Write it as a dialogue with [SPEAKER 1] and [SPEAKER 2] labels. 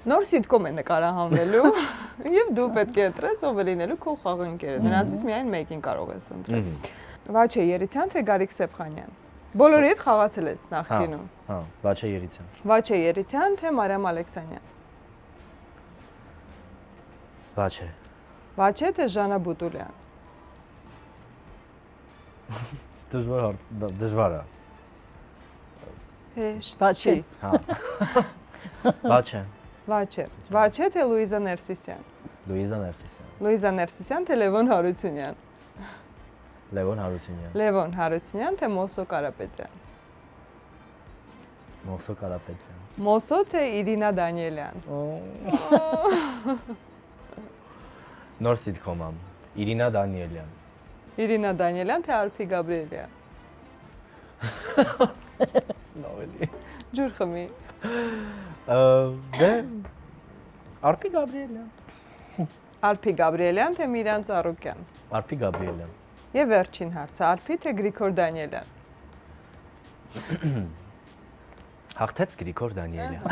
[SPEAKER 1] Նոր սիտկոմ է նկարահանվելու եւ դու պետք է ընտրես ով է լինելու քո խաղընկերը։ Նրանցից միայն մեկին կարող ես ընտրել։ Վաչե Երիցյան թե Գարիկ Սեփխանյան։ Բոլորի հետ խաղացել ես նախկինում։
[SPEAKER 2] Հա, Վաչե Երիցյան։
[SPEAKER 1] Վաչե Երիցյան թե Մարիամ Ալեքսանյան։
[SPEAKER 2] Վաչե։
[SPEAKER 1] Վաչե թե Ժանա Բուտուլյան։
[SPEAKER 2] Դժվար է։
[SPEAKER 1] Վաչե։
[SPEAKER 2] Հա։ Վաչե։
[SPEAKER 1] Վաչե։ Վաչե թե Լուիզա Ներսիսյան։
[SPEAKER 2] Լուիզա Ներսիսյան։
[SPEAKER 1] Լուիզա Ներսիսյան թե Լևոն Հարությունյան։
[SPEAKER 2] Լևոն Հարությունյան։
[SPEAKER 1] Լևոն Հարությունյան թե Մոսո Կարապետյան։
[SPEAKER 2] Մոսո Կարապետյան։
[SPEAKER 1] Մոսո թե Իրինա Դանիելյան։
[SPEAKER 2] Նոր սիտկոմ եմ։ Իրինա Դանիելյան։
[SPEAKER 1] Իրինա Դանիելյան թե Արփի Գաբրիելյան։
[SPEAKER 2] Նավելի։
[SPEAKER 1] Ջուր խմի։
[SPEAKER 2] Դե Արփի Գաբրիելյան։
[SPEAKER 1] Արփի Գաբրիելյան թե Միրան Ծառուկյան։
[SPEAKER 2] Արփի Գաբրիելյան։
[SPEAKER 1] Եվ վերջին հարցը Արփի թե Գրիգոր Դանիելյան։
[SPEAKER 2] Հաղթեց Գրիգոր Դանիելյան։